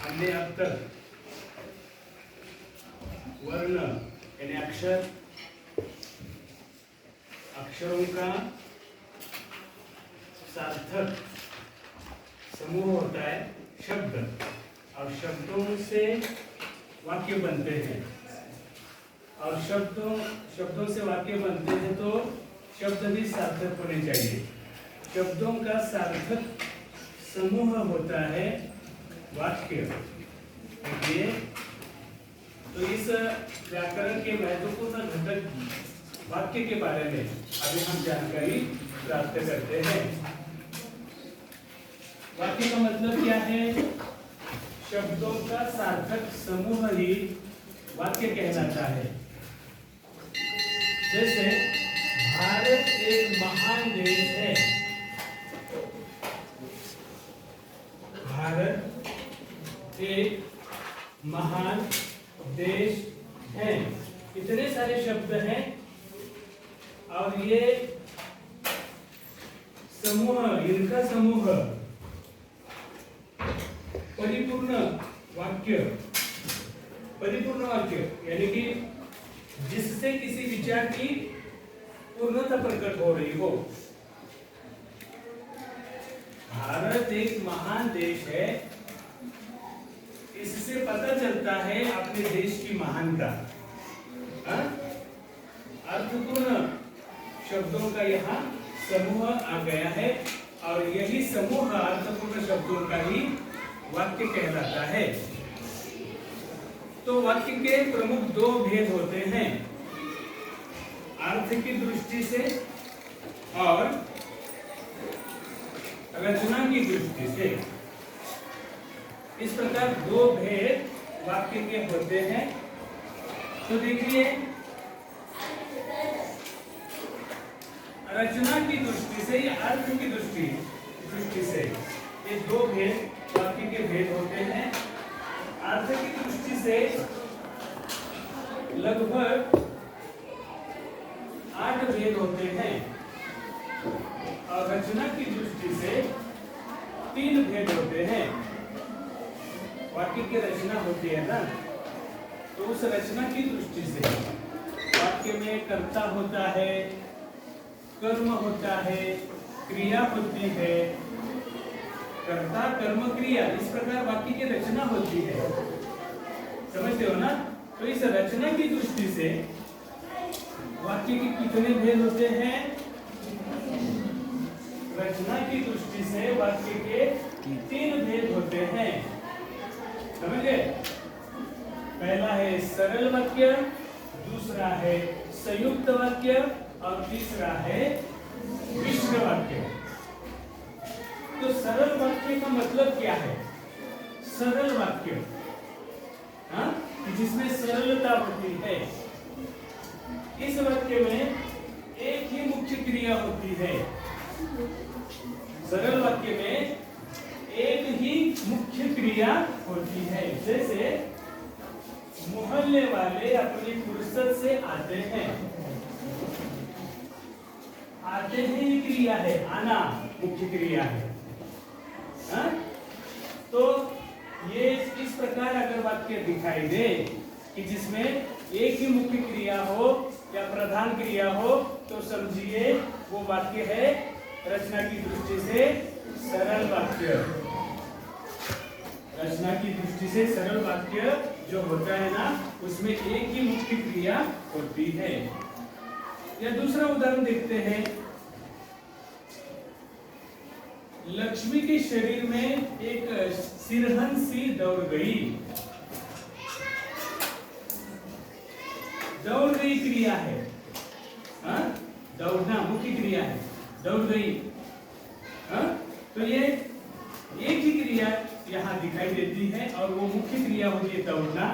हमने अब तक वर्ण यानी अक्षरों का सार्थक समूह होता है शब्द, और शब्दों से वाक्य बनते हैं, और शब्दों से वाक्य बनते हैं तो शब्द भी सार्थक होने चाहिए। शब्दों का सार्थक समूह होता है वाक्य। देखिए, तो इस व्याकरण के महत्वपूर्ण घटक वाक्य के बारे में अभी हम जानकारी प्राप्त करते हैं। वाक्य का मतलब क्या है? शब्दों का सार्थक समूह ही वाक्य कहलाता है। जैसे भारत एक महान देश है। भारत एक महान देश है। इतने सारे शब्द हैं और ये समूह, इनका समूह परिपूर्ण वाक्य यानी कि जिससे किसी विचार की पूर्णता प्रकट हो रही हो। भारत एक महान देश है, इससे पता चलता है अपने देश की महानता। अर्थपूर्ण शब्दों का यहाँ समूह आ गया है, और यही समूह अर्थपूर्ण शब्दों का ही वाक्य कहलाता है। तो वाक्य के प्रमुख दो भेद होते हैं, अर्थ की दृष्टि से और रचना की दृष्टि से। इस प्रकार दो भेद वाक्य के होते हैं। तो देखिए, रचना की दृष्टि से या अर्थ की दृष्टि से ये दो भेद वाक्य के भेद होते हैं। अर्थ की दृष्टि से लगभग 8 भेद होते हैं, और रचना की दृष्टि से 3 भेद होते हैं। वाक्य की रचना होती है ना, तो उस रचना की दृष्टि से वाक्य में कर्ता होता है, कर्म होता है, क्रिया होती है। कर्ता, कर्म, क्रिया, इस प्रकार वाक्य की रचना होती है। समझते हो ना? तो इस रचना की दृष्टि से वाक्य के कितने भेद होते हैं? रचना की दृष्टि से वाक्य के 3 भेद होते हैं। समझे? पहला है सरल वाक्य, दूसरा है संयुक्त वाक्य, और तीसरा है मिश्र वाक्य। तो सरल वाक्य का मतलब क्या है? सरल वाक्य जिसमें सरलता होती है। इस वाक्य में एक ही मुख्य क्रिया होती है। सरल वाक्य में एक ही मुख्य क्रिया होती है। जैसे मोहल्ले वाले अपनी फुर्सत से आते हैं। आते हैं ही क्रिया है, आना मुख्य क्रिया है। तो ये इस प्रकार अगर वाक्य दिखाई दे कि जिसमें एक ही मुख्य क्रिया हो या प्रधान क्रिया हो, तो समझिए वो वाक्य है रचना की दृष्टि से सरल वाक्य। रचना की दृष्टि से सरल वाक्य जो होता है ना, उसमें एक ही मुख्य क्रिया होती है। या दूसरा उदाहरण देखते हैं। लक्ष्मी के शरीर में एक सिरहन सी दौड़ गई। दौड़ गई क्रिया है, दौड़ना मुख्य क्रिया है, दौड़ गई। तो ये एक ही क्रिया यहाँ दिखाई देती है, और वो मुख्य क्रिया होती है दौड़ना।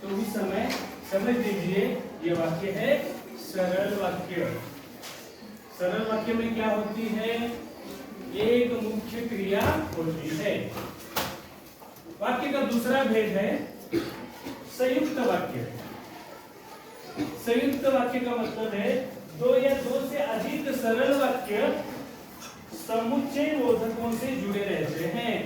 तो उस समय समझ लीजिए ये वाक्य है सरल वाक्य। सरल वाक्य में क्या होती है? एक मुख्य क्रिया होती है। वाक्य का दूसरा भेद है संयुक्त वाक्य। संयुक्त वाक्य का मतलब है दो या दो से अधिक सरल वाक्य समुच्चय बोधकों से जुड़े रहते हैं।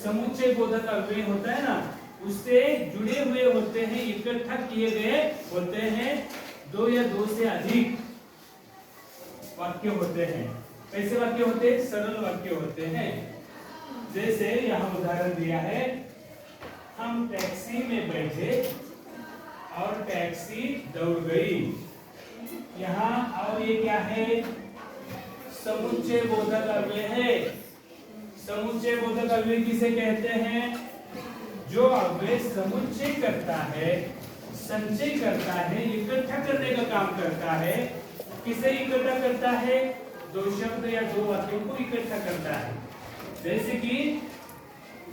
समुच्चय बोधक अव्यय होता है ना, उससे जुड़े हुए होते हैं, इकट्ठा किए गए होते हैं, दो या दो से अधिक वाक्य होते हैं। कैसे वाक्य होते हैं? सरल वाक्य होते हैं। जैसे यहाँ उदाहरण दिया है, हम टैक्सी में बैठे और टैक्सी दौड़ गई। यहाँ और ये क्या है? समुच्चय बोधक अव्यय है। समुच्चय बोधक अव्यय किसे कहते हैं? जो अव्यय समुच्चय करता है, संचय करता है, इकट्ठा करने का काम करता है। किसे इकट्ठा करता है? दो शब्द या दो वाक्यों को इकट्ठा करता है। जैसे कि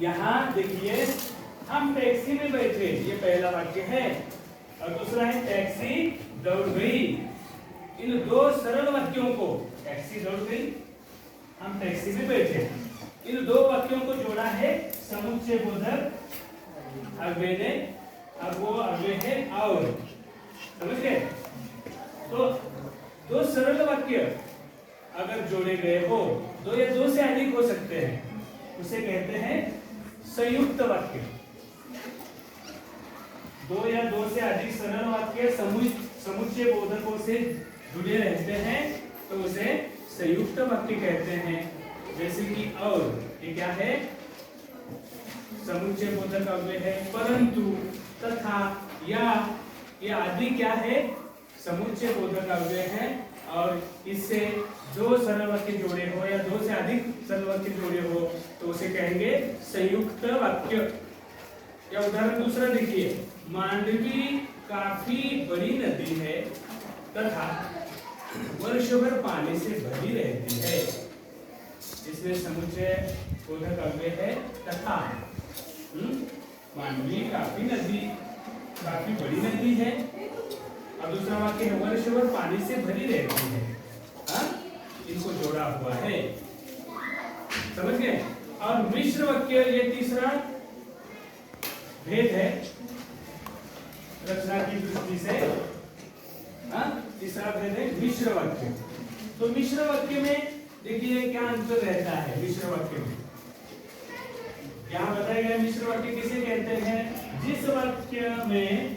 यहाँ देखिए, हम टैक्सी में बैठे, ये पहला वाक्य है, और दूसरा है टैक्सी दौड़ गई। इन दो सरल वाक्यों को, टैक्सी दौड़ गई, हम टैक्सी में बैठे, इन दो वाक्यों को जोड़ा है समुच्चय बोधक अव्यय ने। अब वो अव्यय है और, समझ गए? तो दो सरल वाक्य अगर जोड़े गए हो, दो या दो से अधिक हो सकते हैं, उसे कहते हैं संयुक्त वाक्य। दो या दो से अधिक सरल वाक्य समुच्चय बोधकों से जुड़े रहते हैं तो उसे संयुक्त वाक्य कहते हैं। जैसे कि और, ये क्या है? समुच्चय बोधक अव्यय है। परंतु, तथा, या, ये आदि क्या है? समुच्चय बोधक अव्यय है। और इससे दो सरल वाक्य जोड़े हो या दो से अधिक सरल वाक्य जोड़े हो तो उसे कहेंगे संयुक्त वाक्य। या उदाहरण दूसरा देखिए, मांडवी काफी बड़ी नदी है तथा वर्षभर पानी से भरी रहती है। इसमें समुच्चय बोधक अव्यय है तथा। मांडवी काफी नदी, काफी बड़ी नदी है। अब दूसरा वाक्य है वर्षभर पानी से भरी रहती है। इनको जोड़ा हुआ है, समझ गए? और मिश्र वाक्य, ये तीसरा भेद है रचना की दृष्टि से। तीसरा भेद है मिश्र वाक्य। तो मिश्र वाक्य में देखिए क्या अंतर रहता है। मिश्र वाक्य में यहाँ बताया गया, मिश्र वाक्य किसे कहते हैं? जिस वाक्य में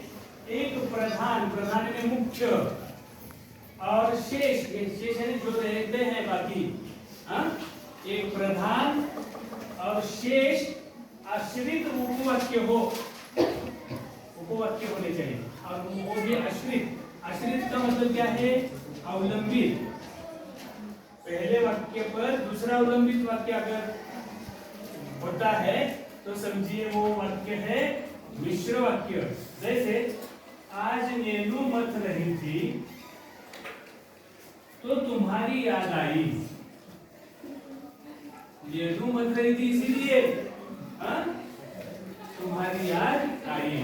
एक प्रधान में मुख्य और शेष, ये शेष है जो रहते हैं बाकी, एक प्रधान और शेष आश्रित उपवाक्य हो, उपवाक्य होने चाहिए। और वो भी आश्रित। आश्रित का मतलब क्या है? अवलंबित। पहले वाक्य पर दूसरा अवलंबित वाक्य अगर होता है तो समझिए वो वाक्य है मिश्र वाक्य। जैसे आज नीलू मथ रही थी तो तुम्हारी याद आई। नीलू मथ रही थी इसीलिए तुम्हारी याद आई।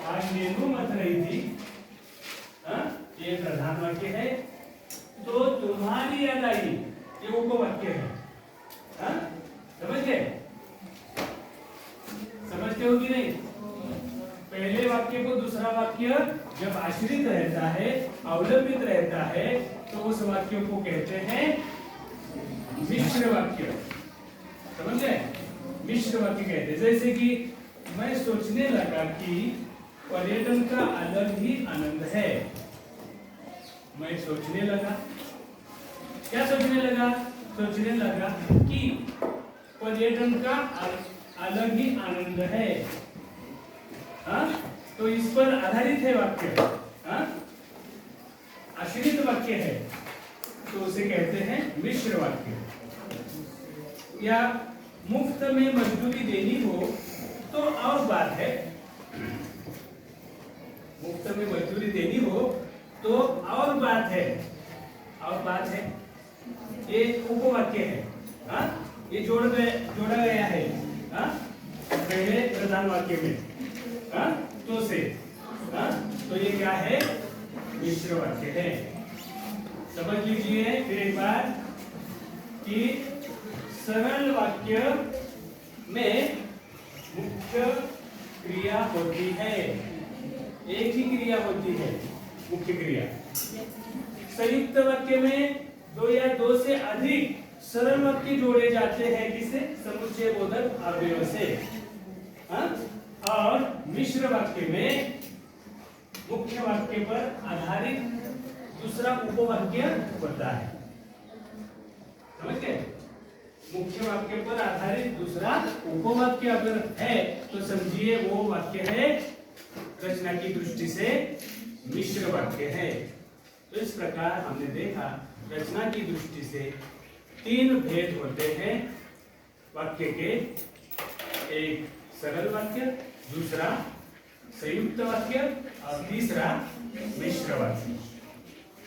आज नीलू मथ रही थी, ये प्रधान वाक्य है। तो तुम्हारी याद आई, ये उपवाक्य है। समझ गए? समझते हो कि नहीं? पहले वाक्य को दूसरा वाक्य जब आश्रित रहता है, अवलंबित रहता है, तो उस वाक्य को कहते हैं मिश्र वाक्य। समझ गए? मिश्र वाक्य कहते हैं। जैसे कि मैं सोचने लगा कि पर्यटन का अलग ही आनंद है। मैं सोचने लगा, क्या सोचने लगा? सोचने लगा कि पर्यटन का अलग ही आनंद है। तो इस पर आधारित है वाक्य, आश्रित वाक्य है, तो उसे कहते हैं मिश्र वाक्य। या मुफ्त में मजदूरी देनी हो तो और बात है। मुफ्त में मजदूरी देनी हो तो और बात है, और बात है। ये उपवाक्य है, ये जोड़ा गया है पहले प्रधान वाक्य में, तो से, तो ये क्या है? मिश्र वाक्य है। समझ लीजिए फिर एक बार कि सरल वाक्य में मुख्य क्रिया होती है, एक ही क्रिया होती है, मुख्य क्रिया। संयुक्त वाक्य में दो या दो से अधिक सरल वाक्य जोड़े जाते हैं किससे? समुच्चय बोधक अवयव से। हाँ? और मिश्र वाक्य में मुख्य वाक्य पर आधारित दूसरा उपवाक्य होता है। समझ गए? मुख्य वाक्य पर आधारित दूसरा उपवाक्य अगर है तो समझिए वो वाक्य है रचना की दृष्टि से मिश्र वाक्य है। तो इस प्रकार हमने देखा रचना की दृष्टि से तीन भेद होते हैं वाक्य के। एक सरल वाक्य, दूसरा संयुक्त वाक्य और तीसरा मिश्र वाक्य।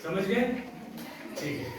समझ गए? ठीक है।